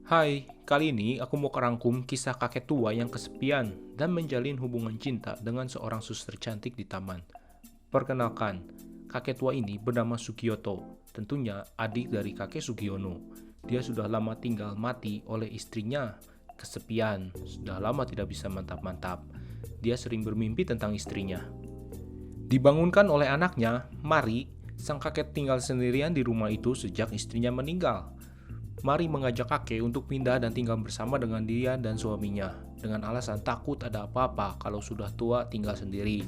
Hai, kali ini aku mau kerangkum kisah kakek tua yang kesepian dan menjalin hubungan cinta dengan seorang suster cantik di taman. Perkenalkan, kakek tua ini bernama Sugiyoto, tentunya adik dari kakek Sugiono. Dia sudah lama tinggal mati oleh istrinya, kesepian, sudah lama tidak bisa mantap-mantap. Dia sering bermimpi tentang istrinya. Dibangunkan oleh anaknya, Mari, sang kakek tinggal sendirian di rumah itu sejak istrinya meninggal. Mari mengajak kakek untuk pindah dan tinggal bersama dengan dia dan suaminya, dengan alasan takut ada apa-apa kalau sudah tua tinggal sendiri.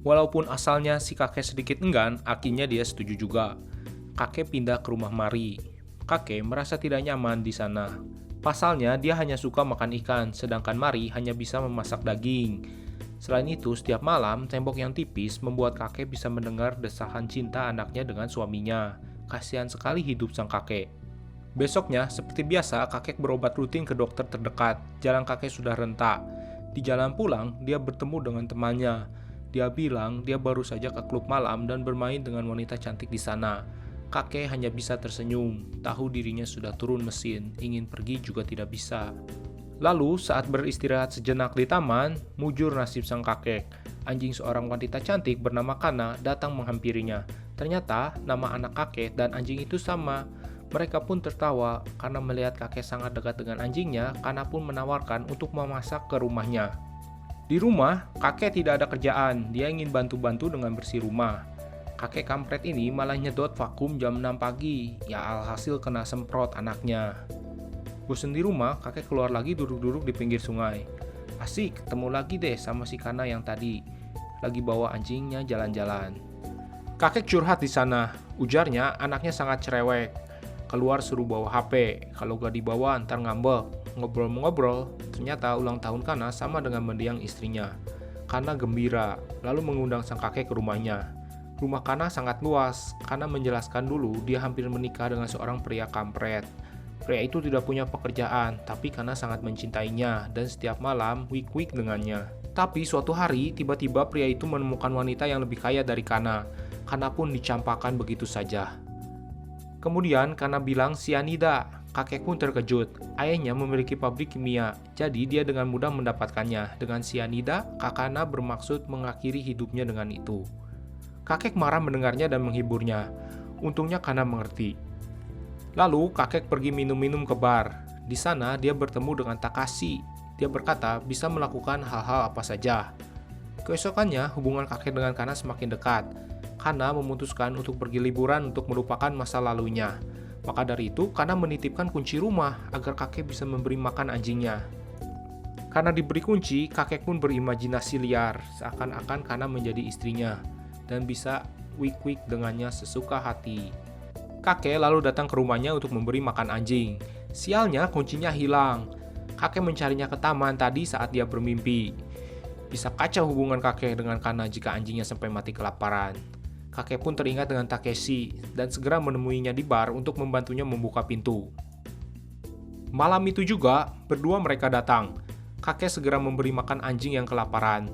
Walaupun asalnya si kakek sedikit enggan, akhirnya dia setuju juga. Kakek pindah ke rumah Mari. Kakek merasa tidak nyaman di sana. Pasalnya dia hanya suka makan ikan, sedangkan Mari hanya bisa memasak daging. Selain itu, setiap malam tembok yang tipis membuat kakek bisa mendengar desahan cinta anaknya dengan suaminya. Kasihan sekali hidup sang kakek. Besoknya, seperti biasa, kakek berobat rutin ke dokter terdekat. Jalan kakek sudah rentak. Di jalan pulang, dia bertemu dengan temannya. Dia bilang dia baru saja ke klub malam dan bermain dengan wanita cantik di sana. Kakek hanya bisa tersenyum, tahu dirinya sudah turun mesin, ingin pergi juga tidak bisa. Lalu, saat beristirahat sejenak di taman, mujur nasib sang kakek. Anjing seorang wanita cantik bernama Kana datang menghampirinya. Ternyata, nama anak kakek dan anjing itu sama. Mereka pun tertawa karena melihat kakek sangat dekat dengan anjingnya. Kana pun menawarkan untuk memasak ke rumahnya. Di rumah, kakek tidak ada kerjaan. Dia ingin bantu-bantu dengan bersih rumah. Kakek kampret ini malah nyedot vakum jam 6 pagi. Ya alhasil kena semprot anaknya. Bosan di rumah, kakek keluar lagi duduk-duduk di pinggir sungai. Asik, ketemu lagi deh sama si Kana yang tadi. Lagi bawa anjingnya jalan-jalan. Kakek curhat di sana. Ujarnya anaknya sangat cerewet. Keluar suruh bawa HP, kalau gak dibawa ntar ngambek. Ngobrol-ngobrol, ternyata ulang tahun Kana sama dengan mendiang istrinya. Kana gembira, lalu mengundang sang kakek ke rumahnya. Rumah Kana sangat luas. Kana menjelaskan dulu dia hampir menikah dengan seorang pria kampret. Pria itu tidak punya pekerjaan, tapi Kana sangat mencintainya dan setiap malam wik-wik dengannya. Tapi suatu hari, tiba-tiba pria itu menemukan wanita yang lebih kaya dari Kana. Kana pun dicampakkan begitu saja. Kemudian Kana bilang sianida. Kakek pun terkejut. Ayahnya memiliki pabrik kimia, jadi dia dengan mudah mendapatkannya. Dengan sianida, Kana bermaksud mengakhiri hidupnya dengan itu. Kakek marah mendengarnya dan menghiburnya. Untungnya Kana mengerti. Lalu kakek pergi minum-minum ke bar. Di sana dia bertemu dengan Takashi. Dia berkata bisa melakukan hal-hal apa saja. Keesokannya hubungan kakek dengan Kana semakin dekat. Kana memutuskan untuk pergi liburan untuk melupakan masa lalunya. Maka dari itu, Kana menitipkan kunci rumah agar kakek bisa memberi makan anjingnya. Karena diberi kunci, kakek pun berimajinasi liar, seakan-akan Kana menjadi istrinya, dan bisa wik-wik dengannya sesuka hati. Kakek lalu datang ke rumahnya untuk memberi makan anjing. Sialnya, kuncinya hilang. Kakek mencarinya ke taman tadi saat dia bermimpi. Bisa kacau hubungan kakek dengan Kana jika anjingnya sampai mati kelaparan. Kakek pun teringat dengan Takeshi dan segera menemuinya di bar untuk membantunya membuka pintu. Malam itu juga, berdua mereka datang. Kakek segera memberi makan anjing yang kelaparan.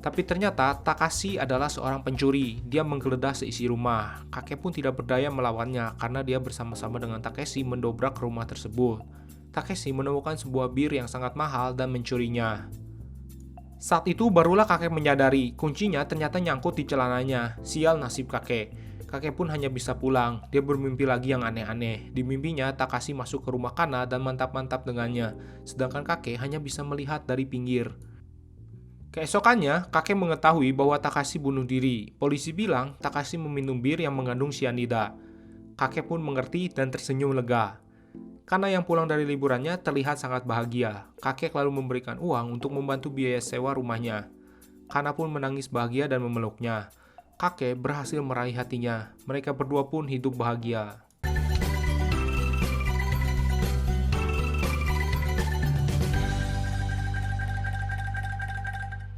Tapi ternyata Takashi adalah seorang pencuri. Dia menggeledah seisi rumah. Kakek pun tidak berdaya melawannya karena dia bersama-sama dengan Takeshi mendobrak rumah tersebut. Takeshi menemukan sebuah bir yang sangat mahal dan mencurinya. Saat itu barulah kakek menyadari kuncinya ternyata nyangkut di celananya. Sial nasib kakek. Kakek pun hanya bisa pulang. Dia bermimpi lagi yang aneh-aneh. Di mimpinya Takashi masuk ke rumah Kana dan mantap-mantap dengannya. Sedangkan kakek hanya bisa melihat dari pinggir. Keesokannya, kakek mengetahui bahwa Takashi bunuh diri. Polisi bilang Takashi meminum bir yang mengandung sianida. Kakek pun mengerti dan tersenyum lega. Kana yang pulang dari liburannya terlihat sangat bahagia. Kakek lalu memberikan uang untuk membantu biaya sewa rumahnya. Kana pun menangis bahagia dan memeluknya. Kakek berhasil meraih hatinya. Mereka berdua pun hidup bahagia.